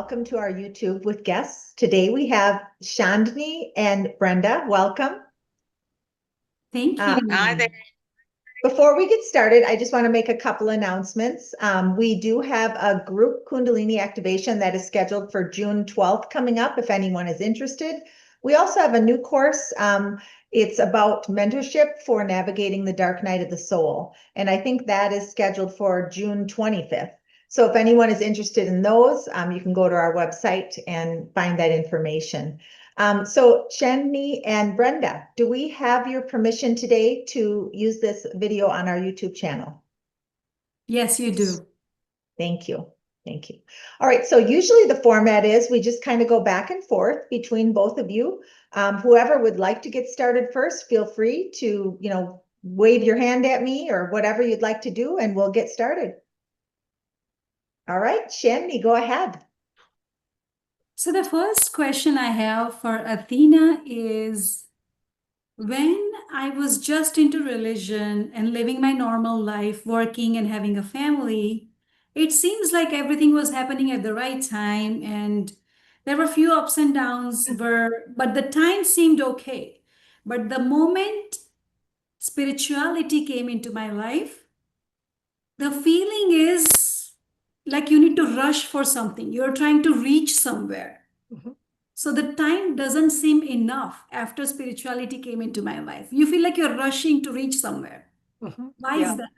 welcome to our YouTube with guests. Today we have Chandni and Brenda. Welcome. Thank Hi you. there. Before we get started, I just want to make a couple announcements. We do have a group Kundalini activation that is scheduled for June 12th coming up if anyone is interested. We also have a new course. It's about mentorship for navigating the dark night of the soul. And I think that is scheduled for June 25th. So if anyone is interested in those, you can go to our website and find that information. So Chandni and Brenda, do we have your permission today to use this video on our YouTube channel? Yes, you do. Thank you. Thank you. All right. So usually the format is we just kind of go back and forth between both of you. Whoever would like to get started first, feel free to, wave your hand at me or whatever you'd like to do, and we'll get started. All right, Chandni, go ahead. So the first question I have for Athena is, when I was just into religion and living my normal life, working and having a family, it seems like everything was happening at the right time, and there were a few ups and downs, but the time seemed okay. But the moment spirituality came into my life, the feeling is like you need to rush for something. You're trying to reach somewhere. So the time doesn't seem enough after spirituality came into my life. You feel like you're rushing to reach somewhere. Why Yeah. is that?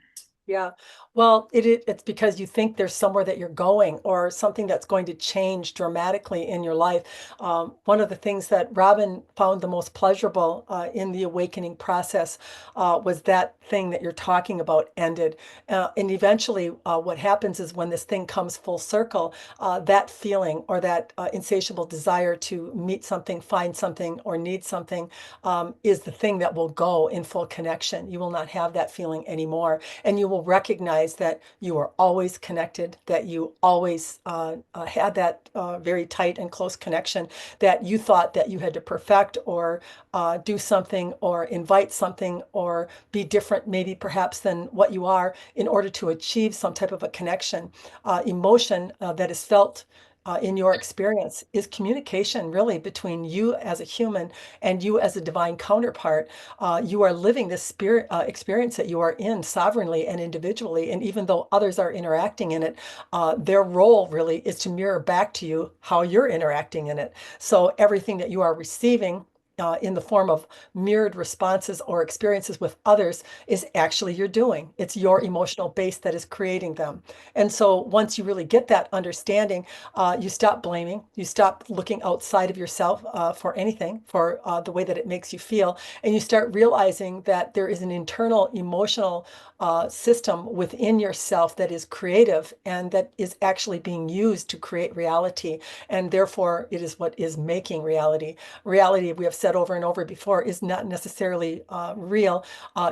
Yeah. Well, it's because you think there's somewhere that you're going or something that's going to change dramatically in your life. One of the things that Robin found the most pleasurable in the awakening process was that thing that you're talking about ended. And eventually what happens is when this thing comes full circle, that feeling or that insatiable desire to meet something, find something, or need something is the thing that will go in full connection. You will not have that feeling anymore. And you will recognize that you are always connected, that you always had that very tight and close connection, that you thought that you had to perfect or do something or invite something or be different, maybe perhaps than what you are in order to achieve some type of a connection. Emotion that is felt in your experience is communication really between you as a human and you as a divine counterpart. You are living this spirit experience that you are in sovereignly and individually. And even though others are interacting in it, their role really is to mirror back to you how you're interacting in it. So everything that you are receiving in the form of mirrored responses or experiences with others is actually your doing. It's your emotional base that is creating them. And so once you really get that understanding, you stop blaming, you stop looking outside of yourself for anything, for the way that it makes you feel, and you start realizing that there is an internal emotional system within yourself that is creative and that is actually being used to create reality. And therefore, it is what is making reality. Reality, we have said over and over before, is not necessarily real.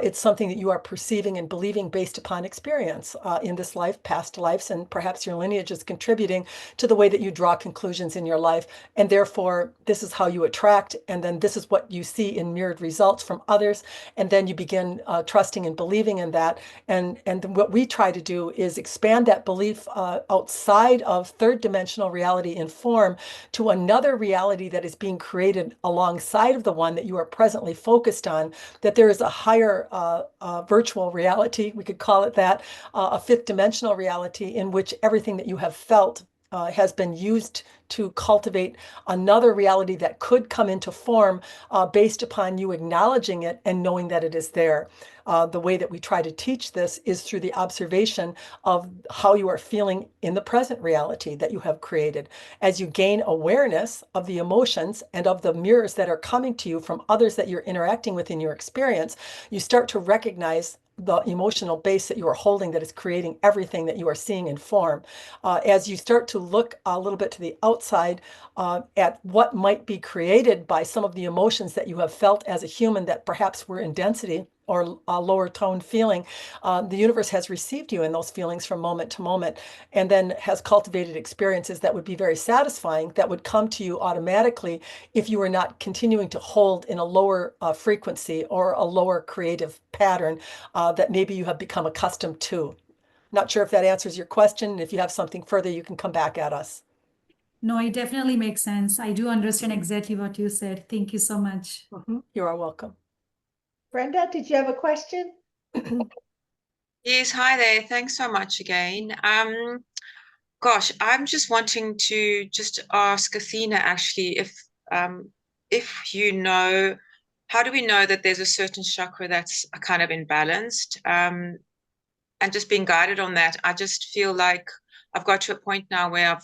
It's something that you are perceiving and believing based upon experience in this life, past lives, and perhaps your lineage is contributing to the way that you draw conclusions in your life. And therefore, this is how you attract. And then this is what you see in mirrored results from others. And then you begin trusting and believing in that. And what we try to do is expand that belief outside of third dimensional reality in form to another reality that is being created alongside of the one that you are presently focused on, that there is a higher virtual reality, we could call it that, a fifth dimensional reality in which everything that you have felt has been used to cultivate another reality that could come into form based upon you acknowledging it and knowing that it is there. The way that we try to teach this is through the observation of how you are feeling in the present reality that you have created. As you gain awareness of the emotions and of the mirrors that are coming to you from others that you're interacting with in your experience, you start to recognize the emotional base that you are holding that is creating everything that you are seeing in form. As you start to look a little bit to the outside at what might be created by some of the emotions that you have felt as a human that perhaps were in density or a lower tone feeling, the universe has received you in those feelings from moment to moment and then has cultivated experiences that would be very satisfying, that would come to you automatically if you were not continuing to hold in a lower frequency or a lower creative pattern that maybe you have become accustomed to. Not sure if that answers your question. If you have something further, you can come back at us. No, it definitely makes sense. I do understand exactly what you said. Thank you so much. You are welcome. Brenda, did you have a question? Yes, hi there. Thanks so much again. Gosh, I'm just wanting to just ask Athena actually if you know, how do we know that there's a certain chakra that's kind of imbalanced? And just being guided on that, I just feel like I've got to a point now where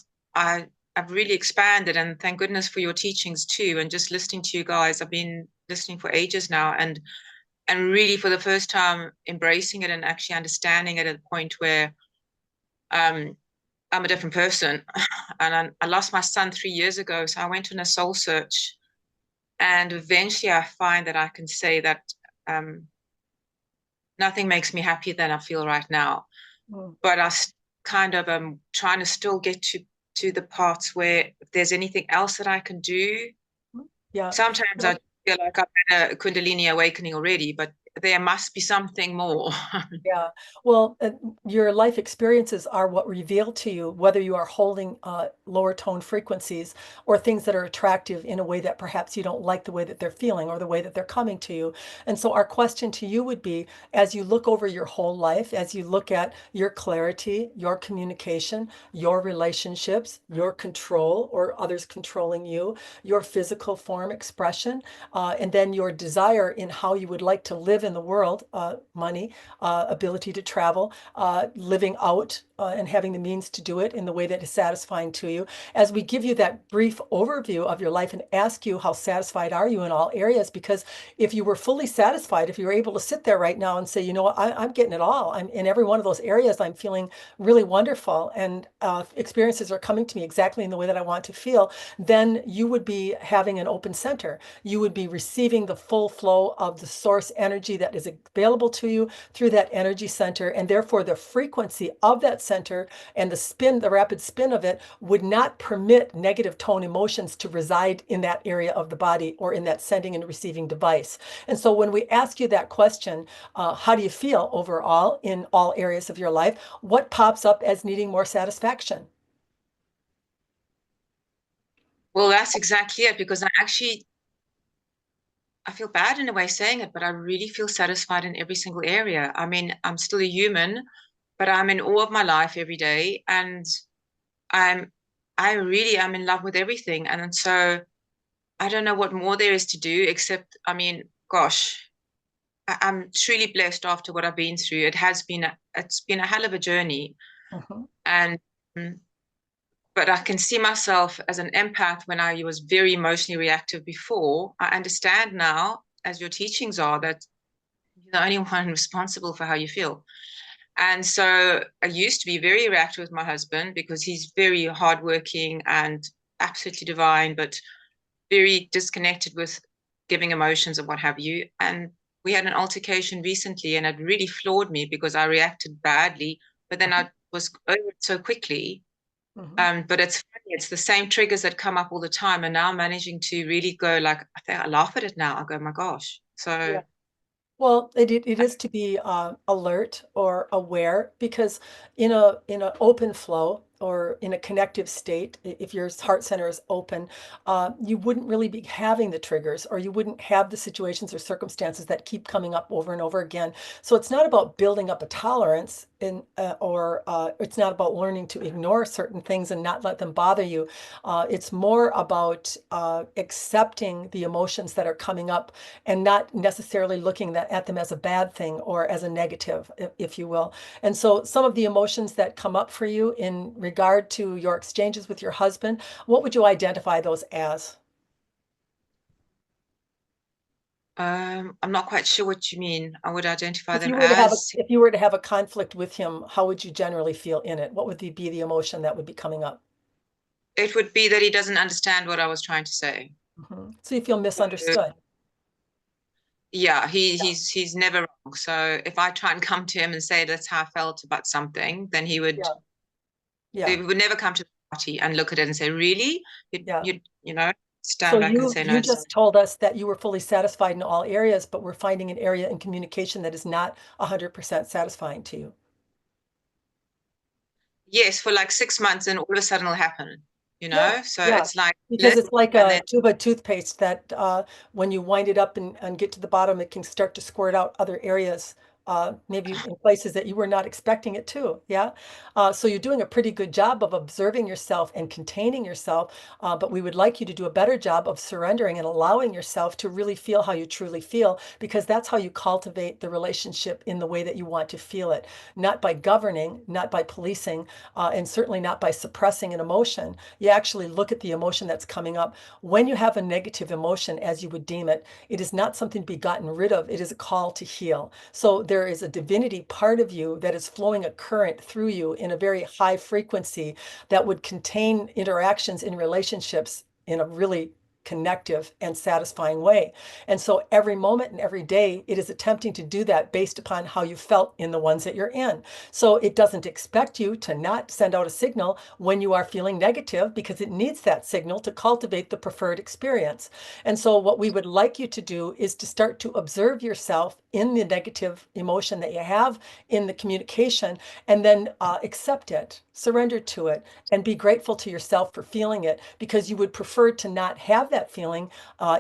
I've really expanded, and thank goodness for your teachings too. And just listening to you guys, I've been listening for ages now, and really for the first time embracing it and actually understanding it at a point where I'm a different person. And I lost my son 3 years ago, so I went on a soul search, and eventually I find that I can say that um, nothing makes me happier than I feel right now. But I kind of am trying to still get to the parts where if there's anything else that I can do. Yeah. Sometimes I feel like I've had a Kundalini awakening already, but there must be something more. Yeah. Well, your life experiences are what reveal to you whether you are holding lower tone frequencies or things that are attractive in a way that perhaps you don't like the way that they're feeling or the way that they're coming to you. And so our question to you would be, as you look over your whole life, as you look at your clarity, your communication, your relationships, your control or others controlling you, your physical form expression, and then your desire in how you would like to live in the world, money, ability to travel, living out and having the means to do it in the way that is satisfying to you. As we give you that brief overview of your life and ask you how satisfied are you in all areas, because if you were fully satisfied, if you were able to sit there right now and say, you know what, I'm getting it all. I'm in every one of those areas. I'm feeling really wonderful, and experiences are coming to me exactly in the way that I want to feel. Then you would be having an open center. You would be receiving the full flow of the source energy that is available to you through that energy center, and therefore the frequency of that center and the rapid spin of it would not permit negative tone emotions to reside in that area of the body or in that sending and receiving device. And so when we ask you that question, how do you feel overall in all areas of your life, what pops up as needing more satisfaction? Well, that's exactly it, because I feel bad in a way saying it, but I really feel satisfied in every single area. I mean, I'm still a human, but I'm in awe of my life every day, and I'm I really am in love with everything. And so I don't know what more there is to do, except, I mean, gosh, I'm truly blessed after what I've been through. It's been a hell of a journey. Mhm. And but I can see myself as an empath when I was very emotionally reactive before. I understand now, as your teachings are, that you're the only one responsible for how you feel. And so I used to be very reactive with my husband because he's very hardworking and absolutely divine, but very disconnected with giving emotions and what have you. And we had an altercation recently, and it really floored me because I reacted badly, but then I was over it so quickly. But it's funny, it's the same triggers that come up all the time. And now I'm managing to really go like, I think I laugh at it now. I go, my gosh. So Yeah. Well, it is to be alert or aware, because in a open flow or in a connective state, if your heart center is open, you wouldn't really be having the triggers, or you wouldn't have the situations or circumstances that keep coming up over and over again. So it's not about building up a tolerance or it's not about learning to ignore certain things and not let them bother you. It's more about accepting the emotions that are coming up and not necessarily looking at them as a bad thing or as a negative, if you will. And so some of the emotions that come up for you in regard to your exchanges with your husband, what would you identify those as? I'm not quite sure what you mean. I would identify If them you were to have a, as, if you were to have a conflict with him, how would you generally feel in it? What would be the emotion that would be coming up? it would be that he doesn't understand what I was trying to say. So you feel So, misunderstood. yeah, he's never wrong. So if I try and come to him and say that's how I felt about something, then Yeah, he yeah, would never come to the party and look at it and say, really? yeah. You know, So stand back and you say, no, you it's just told us that you were fully satisfied in all areas, but we're finding an area in communication that is not 100% satisfying to you. yes, for like 6 months, and all of a sudden it'll happen. you Yeah, know? So yeah. it's like Because split it's like and a then, tube of toothpaste that when you wind it up and get to the bottom, it can start to squirt out other areas, maybe in places that you were not expecting it to. Yeah. So you're doing a pretty good job of observing yourself and containing yourself, but we would like you to do a better job of surrendering and allowing yourself to really feel how you truly feel, because that's how you cultivate the relationship in the way that you want to feel it, not by governing, not by policing, and certainly not by suppressing an emotion. You actually look at the emotion that's coming up. When you have a negative emotion, as you would deem it, it is not something to be gotten rid of. It is a call to heal. So there is a divinity part of you that is flowing a current through you in a very high frequency that would contain interactions in relationships in a really connective and satisfying way. And so every moment and every day, it is attempting to do that based upon how you felt in the ones that you're in. So it doesn't expect you to not send out a signal when you are feeling negative, because it needs that signal to cultivate the preferred experience. And so what we would like you to do is to start to observe yourself in the negative emotion that you have in the communication, and then accept it, surrender to it, and be grateful to yourself for feeling it, because you would prefer to not have that feeling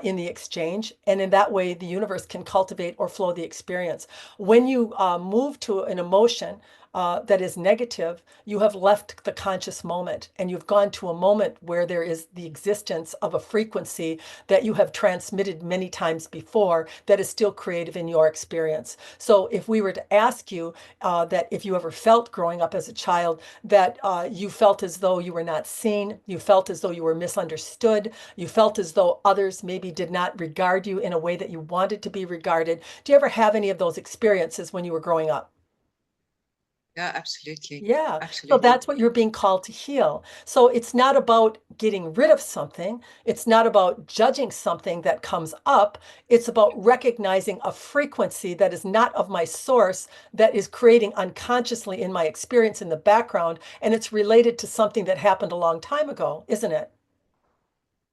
in the exchange. And in that way, the universe can cultivate or flow the experience. When you move to an emotion that is negative, you have left the conscious moment and you've gone to a moment where there is the existence of a frequency that you have transmitted many times before that is still creative in your experience. So if we were to ask you that if you ever felt growing up as a child that you felt as though you were not seen, you felt as though you were misunderstood, you felt as though others maybe did not regard you in a way that you wanted to be regarded. Do you ever have any of those experiences when you were growing up? yeah, absolutely. Yeah, so Absolutely. that's what you're being called to heal. So it's not about getting rid of something. It's not about judging something that comes up. It's about recognizing a frequency that is not of my source, that is creating unconsciously in my experience in the background. And it's related to something that happened a long time ago, isn't it?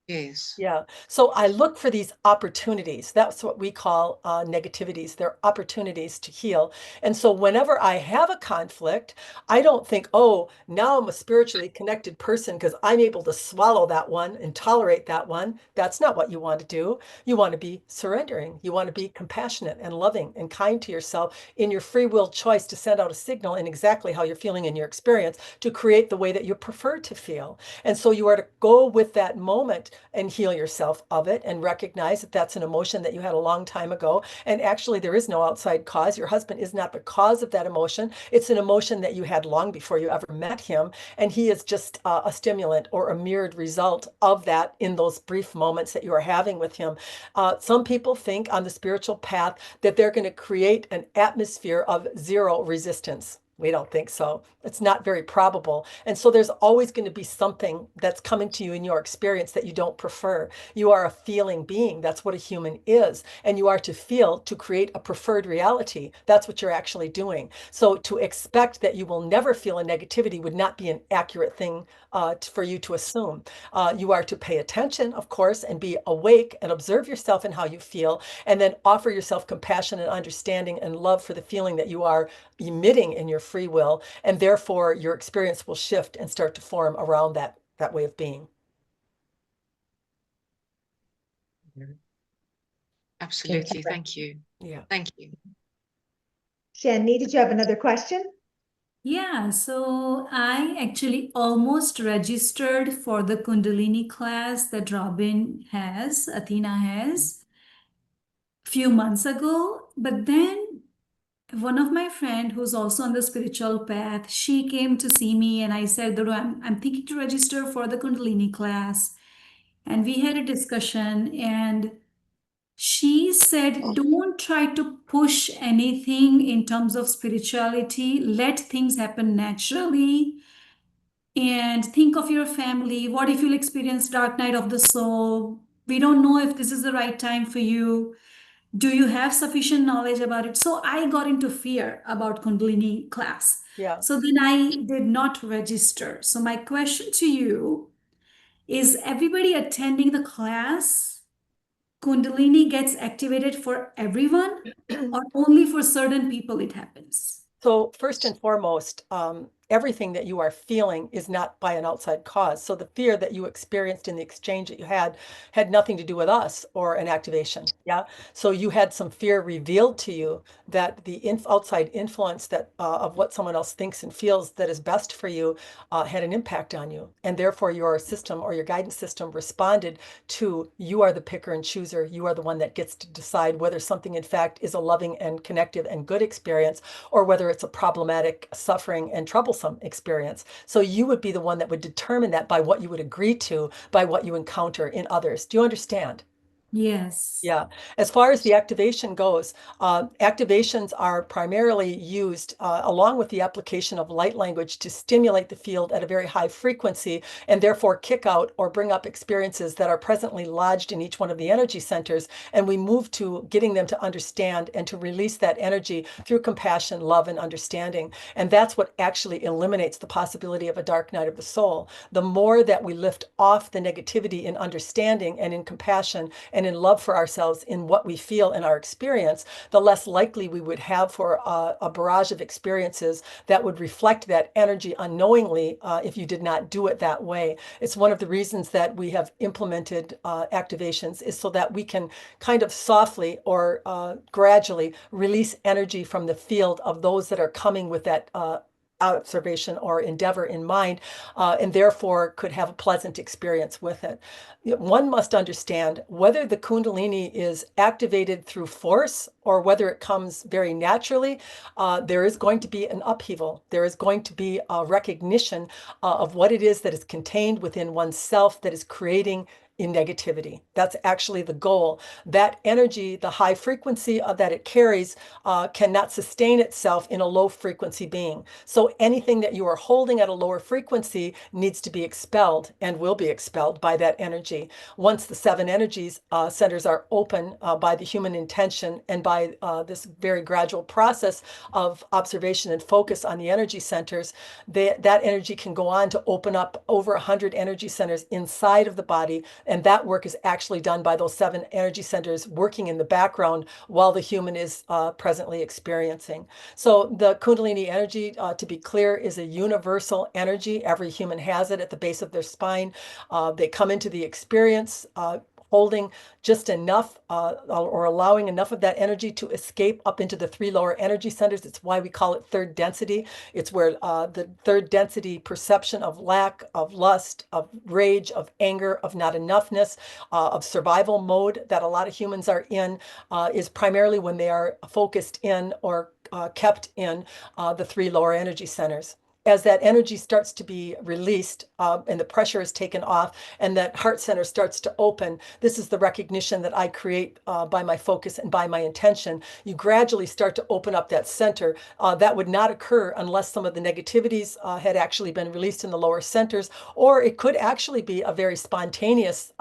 Yes. Yeah. So I look for these opportunities. That's what we call negativities. They're opportunities to heal. And so whenever I have a conflict, I don't think, oh, now I'm a spiritually connected person because I'm able to swallow that one and tolerate that one. That's not what you want to do. You want to be surrendering. You want to be compassionate and loving and kind to yourself in your free will choice to send out a signal in exactly how you're feeling in your experience to create the way that you prefer to feel. And so you are to go with that moment and heal yourself of it and recognize that that's an emotion that you had a long time ago. And actually, there is no outside cause. Your husband is not the cause of that emotion. It's an emotion that you had long before you ever met him. And he is just a stimulant or a mirrored result of that in those brief moments that you are having with him. Some people think on the spiritual path that they're going to create an atmosphere of zero resistance. We don't think so. It's not very probable. And so there's always going to be something that's coming to you in your experience that you don't prefer. You are a feeling being. That's what a human is. And you are to feel to create a preferred reality. That's what you're actually doing. So to expect that you will never feel a negativity would not be an accurate thing for you to assume. You are to pay attention, of course, and be awake and observe yourself and how you feel, and then offer yourself compassion and understanding and love for the feeling that you are emitting in your free will, and therefore your experience will shift and start to form around that way of being. Absolutely. Thank you. Yeah. Thank you. Chandni, did you have another question? Yeah, so I actually almost registered for the Kundalini class that Robin has, Athena has, few months ago. But then one of my friend who's also on the spiritual path, she came to see me and I said that I'm thinking to register for the Kundalini class. And we had a discussion and she said, don't try to push anything in terms of spirituality. Let things happen naturally and think of your family. What if you'll experience dark night of the soul? We don't know if this is the right time for you. Do you have sufficient knowledge about it? So I got into fear about Kundalini class. Yeah. So then I did not register. So my question to you is everybody attending the class, Kundalini gets activated for everyone or only for certain people it happens? So first and foremost, everything that you are feeling is not by an outside cause. So the fear that you experienced in the exchange that you had nothing to do with us or an activation. Yeah. So you had some fear revealed to you that the outside influence that of what someone else thinks and feels that is best for you had an impact on you. And therefore your system or your guidance system responded to, you are the picker and chooser. You are the one that gets to decide whether something in fact is a loving and connective and good experience, or whether it's a problematic, suffering and troublesome experience. So you would be the one that would determine that by what you would agree to, by what you encounter in others. Do you understand? Yes. Yeah. As far as the activation goes, activations are primarily used along with the application of light language to stimulate the field at a very high frequency and therefore kick out or bring up experiences that are presently lodged in each one of the energy centers. And we move to getting them to understand and to release that energy through compassion, love, and understanding. And that's what actually eliminates the possibility of a dark night of the soul. The more that we lift off the negativity in understanding and in compassion and in love for ourselves in what we feel in our experience, the less likely we would have for a barrage of experiences that would reflect that energy unknowingly if you did not do it that way. It's one of the reasons that we have implemented activations, is so that we can kind of softly or gradually release energy from the field of those that are coming with that observation or endeavor in mind, and therefore could have a pleasant experience with it. One must understand whether the Kundalini is activated through force or whether it comes very naturally. There is going to be an upheaval. There is going to be a recognition of what it is that is contained within oneself that is creating in negativity. That's actually the goal. That energy, the high frequency that it carries, cannot sustain itself in a low frequency being. So anything that you are holding at a lower frequency needs to be expelled and will be expelled by that energy. Once the 7 energies centers are open by the human intention and by this very gradual process of observation and focus on the energy centers, that energy can go on to open up over 100 energy centers inside of the body. And that work is actually done by those 7 energy centers working in the background while the human is presently experiencing. So the Kundalini energy, to be clear, is a universal energy. Every human has it at the base of their spine. They come into the experience holding just enough or allowing enough of that energy to escape up into the 3 lower energy centers. It's why we call it third density. It's where the third density perception of lack, of lust, of rage, of anger, of not enoughness, of survival mode that a lot of humans are in is primarily when they are focused in or kept in the 3 lower energy centers. As that energy starts to be released and the pressure is taken off and that heart center starts to open, this is the recognition that I create by my focus and by my intention. You gradually start to open up that center. That would not occur unless some of the negativities had actually been released in the lower centers, or it could actually be a very spontaneous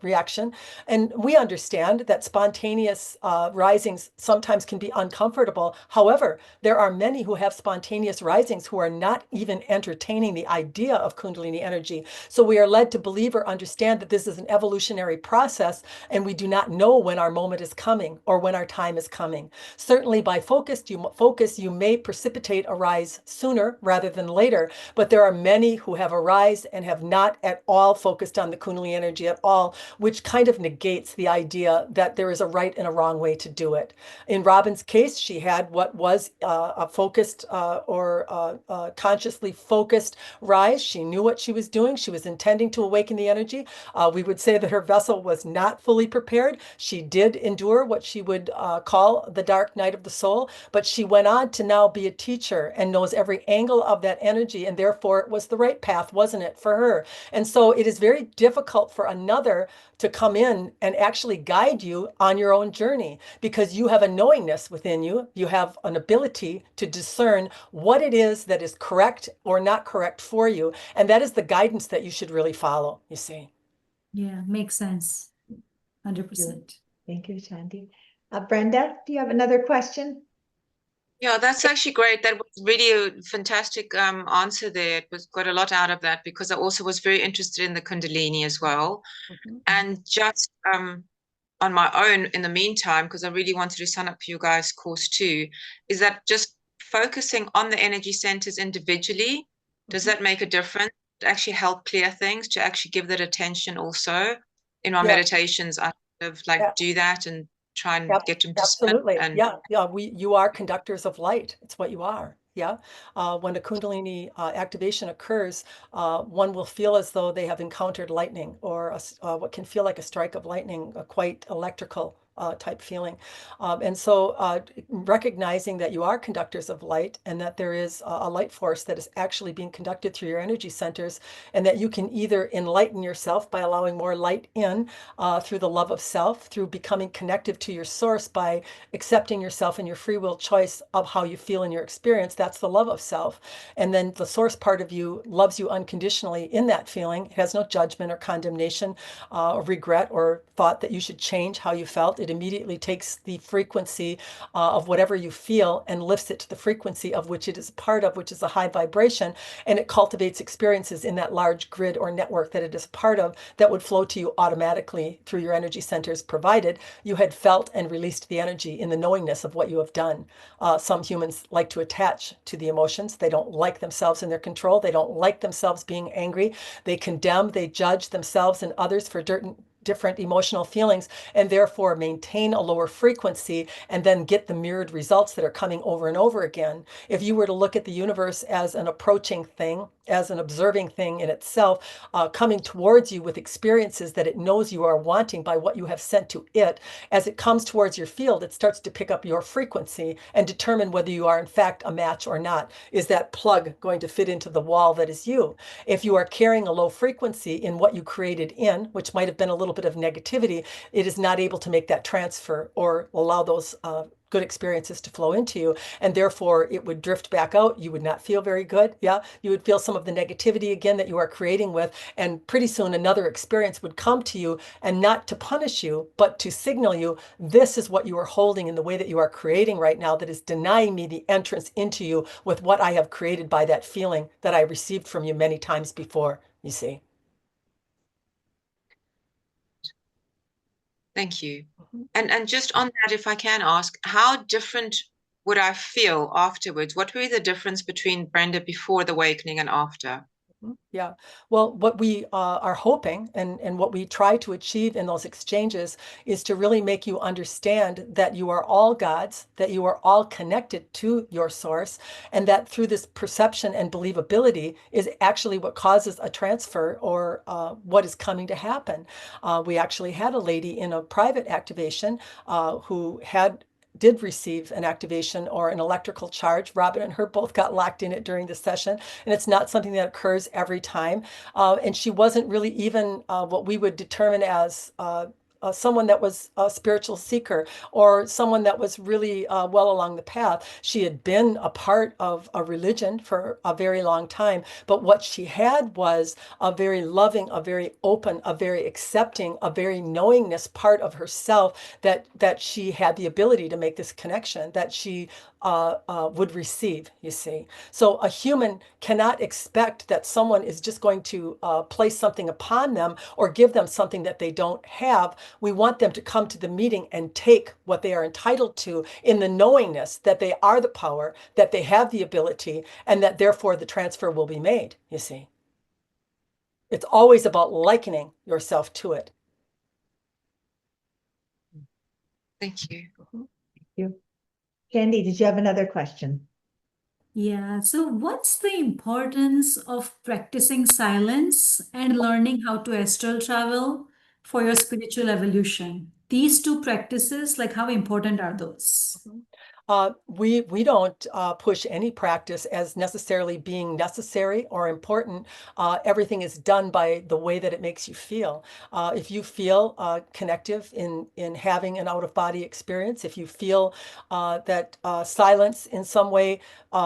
reaction. And we understand that spontaneous risings sometimes can be uncomfortable. However, there are many who have spontaneous risings who are not even entertaining the idea of Kundalini energy. So we are led to believe or understand that this is an evolutionary process and we do not know when our moment is coming or when our time is coming. Certainly by focus, you may precipitate a rise sooner rather than later, but there are many who have a rise and have not at all focused on the Kundalini energy at all, which kind of negates the idea that there is a right and a wrong way to do it. In Robin's case, she had what was a focused or consciously focused rise. She knew what she was doing. She was intending to awaken the energy. We would say that her vessel was not fully prepared. She did endure what she would call the dark night of the soul, but she went on to now be a teacher and knows every angle of that energy, and therefore it was the right path, wasn't it, for her? And so it is very difficult for another to come in and actually guide you on your own journey, because you have a knowingness within you. You have an ability to discern what it is that is correct or not correct for you. And that is the guidance that you should really follow, you see. Yeah, makes sense. 100%. Thank you, Chandni. Brenda, do you have another question? Yeah, that's actually great. That was really a fantastic answer there. It was got a lot out of that because I also was very interested in the Kundalini as well. Mhm. And just on my own in the meantime, because I really wanted to sign up for you guys' course too, is that just focusing on the energy centers individually, does that make a difference? To actually help clear things, to actually give that attention also in our Yeah. meditations, I sort of like Yeah. do that and try and Yep, get them to spin. absolutely. And Yeah, yeah. You are conductors of light. It's what you are. Yeah. When a Kundalini activation occurs, one will feel as though they have encountered lightning or what can feel like a strike of lightning, a quite electrical type feeling. And so recognizing that you are conductors of light and that there is a light force that is actually being conducted through your energy centers, and that you can either enlighten yourself by allowing more light in through the love of self, through becoming connective to your source by accepting yourself and your free will choice of how you feel in your experience. That's the love of self. And then the source part of you loves you unconditionally in that feeling. It has no judgment or condemnation or regret or thought that you should change how you felt. It immediately takes the frequency of whatever you feel and lifts it to the frequency of which it is part of, which is a high vibration. And it cultivates experiences in that large grid or network that it is part of that would flow to you automatically through your energy centers, provided you had felt and released the energy in the knowingness of what you have done. Some humans like to attach to the emotions. They don't like themselves in their control. They don't like themselves being angry. They condemn, they judge themselves and others for different emotional feelings, and therefore maintain a lower frequency and then get the mirrored results that are coming over and over again. If you were to look at the universe as an approaching thing, as an observing thing in itself, coming towards you with experiences that it knows you are wanting by what you have sent to it, as it comes towards your field, it starts to pick up your frequency and determine whether you are in fact a match or not. Is that plug going to fit into the wall that is you? If you are carrying a low frequency in what you created in, which might have been a little bit of negativity, it is not able to make that transfer or allow those good experiences to flow into you, and therefore it would drift back out. You would not feel very good. Yeah, you would feel some of the negativity again that you are creating with, and pretty soon another experience would come to you, and not to punish you, but to signal you, this is what you are holding in the way that you are creating right now that is denying me the entrance into you with what I have created by that feeling that I received from you many times before, you see. thank you. Mhm. And just on that, if I can ask, how different would I feel afterwards? What would be the difference between Brenda before the awakening and after? Yeah. Well, what we are hoping and what we try to achieve in those exchanges is to really make you understand that you are all gods, that you are all connected to your source, and that through this perception and believability is actually what causes a transfer or what is coming to happen. We actually had a lady in a private activation who did receive an activation or an electrical charge. Robin and her both got locked in it during the session, and it's not something that occurs every time. And she wasn't really even what we would determine as someone that was a spiritual seeker or someone that was really well along the path. She had been a part of a religion for a very long time, but what she had was a very loving, a very open, a very accepting, a very knowingness part of herself that she had the ability to make this connection, that she would receive, you see. So a human cannot expect that someone is just going to place something upon them or give them something that they don't have. We want them to come to the meeting and take what they are entitled to in the knowingness that they are the power, that they have the ability, and that therefore the transfer will be made, you see. It's always about likening yourself to it. Thank you. Thank you. Candy, did you have another question? Yeah, so what's the importance of practicing silence and learning how to astral travel for your spiritual evolution? These two practices, like how important are those? We don't push any practice as necessarily being necessary or important. Everything is done by the way that it makes you feel. If you feel connective in having an out-of-body experience, if you feel that silence in some way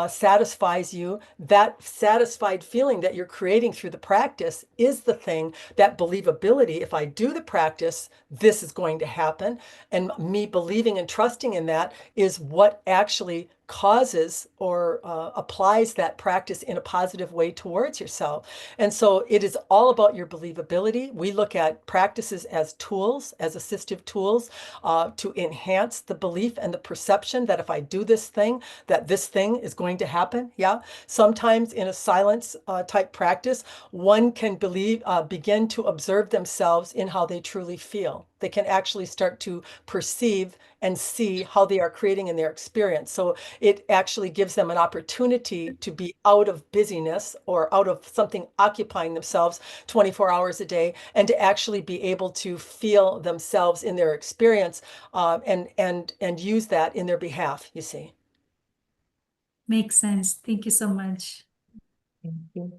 satisfies you, that satisfied feeling that you're creating through the practice is the thing, that believability. If I do the practice, this is going to happen. And me believing and trusting in that is what actually causes or applies that practice in a positive way towards yourself. And so it is all about your believability. We look at practices as tools, as assistive tools to enhance the belief and the perception that if I do this thing, that this thing is going to happen. Yeah. Sometimes in a silence type practice, one can begin to observe themselves in how they truly feel. They can actually start to perceive and see how they are creating in their experience. So it actually gives them an opportunity to be out of busyness or out of something occupying themselves 24 hours a day, and to actually be able to feel themselves in their experience and use that in their behalf, you see. Makes sense. Thank you so much. Thank you.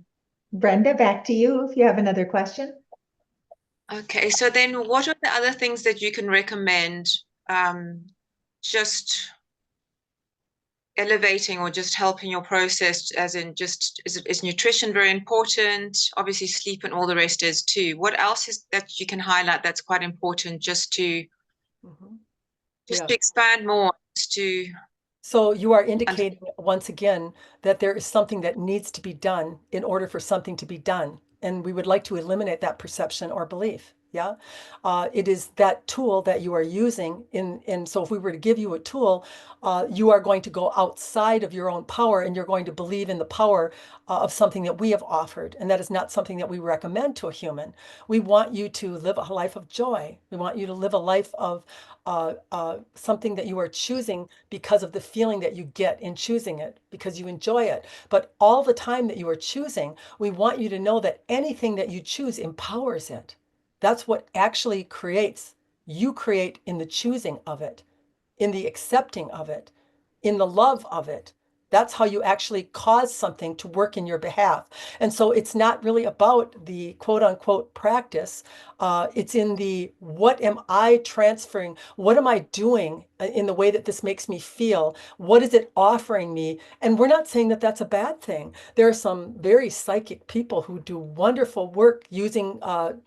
Brenda, back to you if you have another question. Okay, so then what are the other things that you can recommend, just elevating or just helping your process, as in just, is nutrition very important? Obviously sleep and all the rest is too. What else is that you can highlight that's quite important just to Yeah. to expand more, just to So you are indicating once again that there is something that needs to be done in order for something to be done. And we would like to eliminate that perception or belief. Yeah. It is that tool that you are using and so if we were to give you a tool, you are going to go outside of your own power and you're going to believe in the power of something that we have offered. And that is not something that we recommend to a human. We want you to live a life of joy. We want you to live a life of something that you are choosing because of the feeling that you get in choosing it, because you enjoy it. But all the time that you are choosing, we want you to know that anything that you choose empowers it. That's what actually creates. You create in the choosing of it, in the accepting of it, in the love of it. That's how you actually cause something to work in your behalf. And so it's not really about the quote unquote practice. It's in the what am I transferring? What am I doing in the way that this makes me feel? What is it offering me? And we're not saying that that's a bad thing. There are some very psychic people who do wonderful work using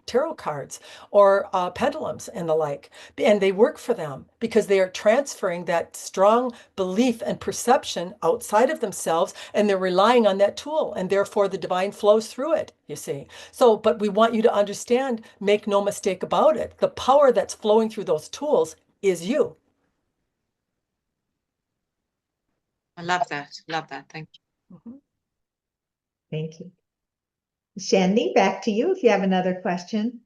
tarot cards or pendulums and the like. And they work for them because they are transferring that strong belief and perception outside of themselves, and they're relying on that tool, and therefore the divine flows through it, you see. So, but we want you to understand, make no mistake about it, the power that's flowing through those tools is you. I love that. Love that. Thank you. Mhm. Thank you. Chandni, back to you if you have another question.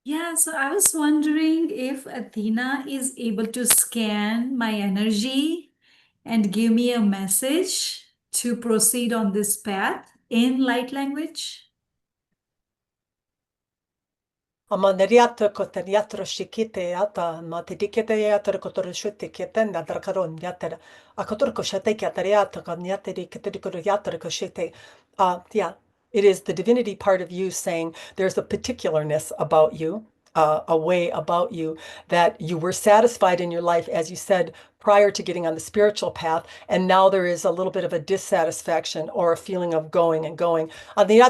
Yeah, so I was wondering if Athena is able to scan my energy and give me a message to proceed on this path in light language. Amaneriato koteniatro shikite ata matidikete yatro kotorishute ketenda drakaron yatera akotorko shate katariato kanyateri keterikoro yatro koshite. Yeah, it is the divinity part of you saying there's a particularness about you, a way about you that you were satisfied in your life, as you said, prior to getting on the spiritual path, and now there is a little bit of a dissatisfaction or a feeling of going and going. You're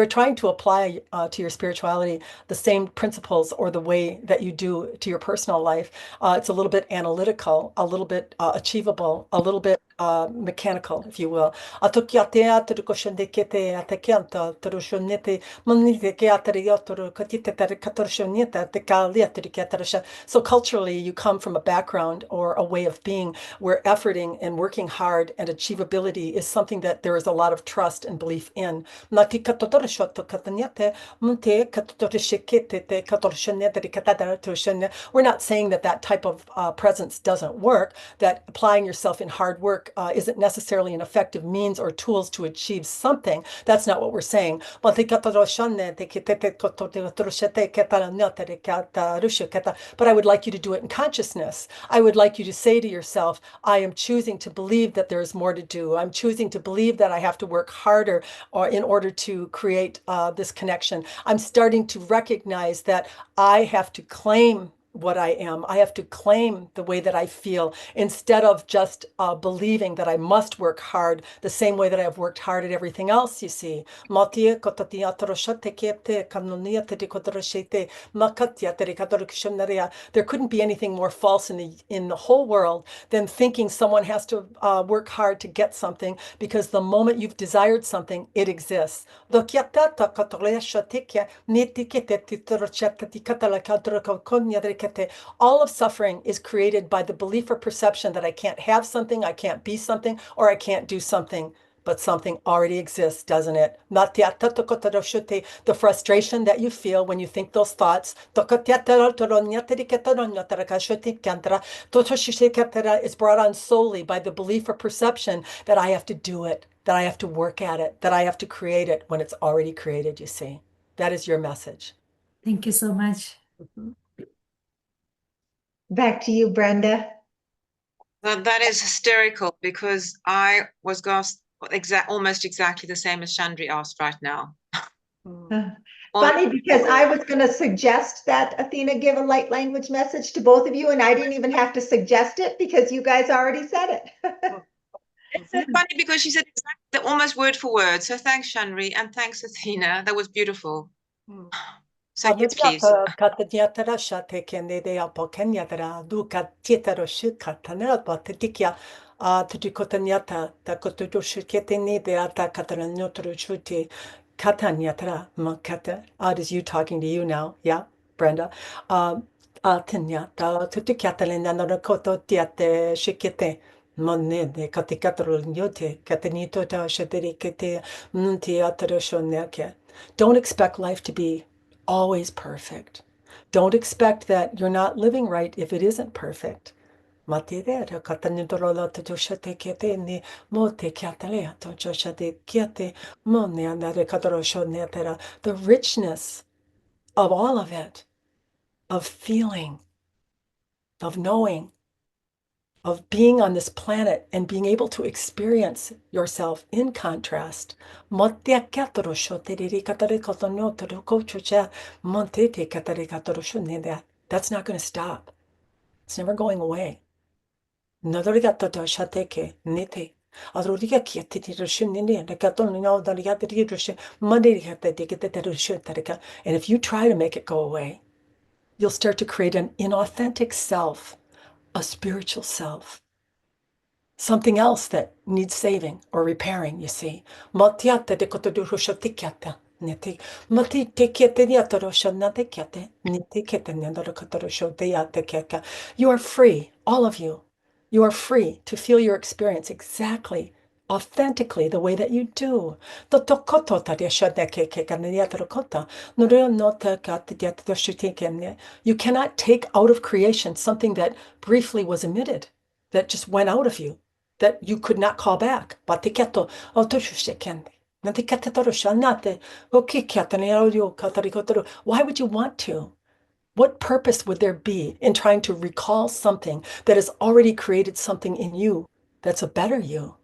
trying to apply to your spirituality the same principles or the way that you do to your personal life. It's a little bit analytical, a little bit achievable, a little bit mechanical, if you will. So culturally, you come from a background or a way of being where efforting and working hard and achievability is something that there is a lot of trust and belief in. We're not saying that that type of presence doesn't work, that applying yourself in hard work isn't necessarily an effective means or tools to achieve something. That's not what we're saying. But I would like you to do it in consciousness. I would like you to say to yourself, I am choosing to believe that there is more to do. I'm choosing to believe that I have to work harder or in order to create this connection. I'm starting to recognize that I have to claim what I am. I have to claim the way that I feel instead of just believing that I must work hard the same way that I've worked hard at everything else, you see. There couldn't be anything more false in the whole world than thinking someone has to work hard to get something, because the moment you've desired something, it exists. All of suffering is created by the belief or perception that I can't have something, I can't be something, or I can't do something. But something already exists, doesn't it? The frustration that you feel when you think those thoughts is brought on solely by the belief or perception that I have to do it, that I have to work at it, that I have to create it when it's already created, you see. That is your message. Thank you so much. Back to you, Brenda. That is hysterical, because I was almost exactly the same as Chandri asked right now. Funny, because I was going to suggest that Athena give a light language message to both of you, and I didn't even have to suggest it because you guys already said it. It's so funny because she said exactly, almost word for word. So thanks, Chandri, and thanks, Athena. That was beautiful. So yes, please. It is you talking to you now, yeah, Brenda. Atinyata tutikatelina no koto tiate shikete. Monene katikatro nyote katenito ta shaterikete nunti atarashoneke. Don't expect life to be always perfect. Don't expect that you're not living right if it isn't perfect. The richness of all of it, of feeling, of knowing, of being on this planet and being able to experience yourself in contrast. That's not going to stop. It's never going away. And if you try to make it go away, you'll start to create an inauthentic self, a spiritual self, something else that needs saving or repairing, you see. You are free, all of you. You are free to feel your experience exactly, authentically, the way that you do. You cannot take out of creation something that briefly was emitted, that just went out of you, that you could not call back. Why would you want to? What purpose would there be in trying to recall something that has already created something in you that's a better you?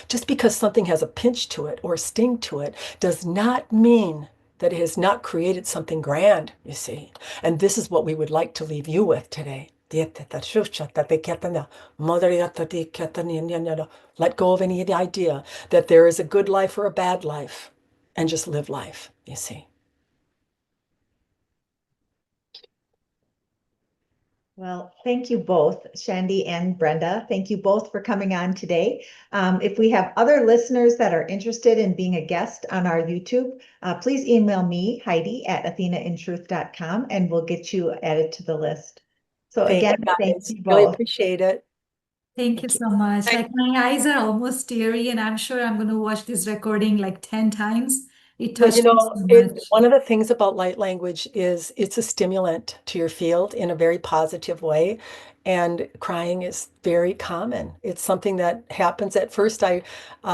Just because something has a pinch to it or a sting to it does not mean that it has not created something grand, you see. And this is what we would like to leave you with today. Let go of any idea that there is a good life or a bad life, and just live life, you see. Well, thank you both, Shandy and Brenda. Thank you both for coming on today. If we have other listeners that are interested in being a guest on our YouTube, please email me, Heidi, at athenaintruth.com, and we'll get you added to the list. So again, thank you Really both. appreciate it. Thank you so much. Like my eyes are almost teary, and I'm sure I'm going to watch this recording like 10 times. It Well, touched me so much. one of the things about light language is it's a stimulant to your field in a very positive way. And crying is very common. It's something that happens. At first, I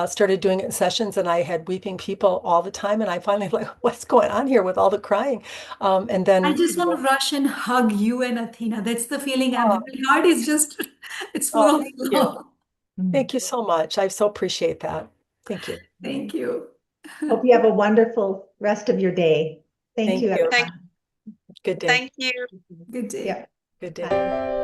started doing it in sessions, and I had weeping people all the time. And I finally like, what's going on here with all the crying? And then I just want to rush and hug you and Athena. That's the feeling I'm having. My heart is just, it's full of thank you. love. Thank you so much. I so appreciate that. Thank you. Thank you. Hope you have a wonderful rest of your day. Thank you, you. everyone. Good day. Thank you. Good day. Yeah. Good day. Bye.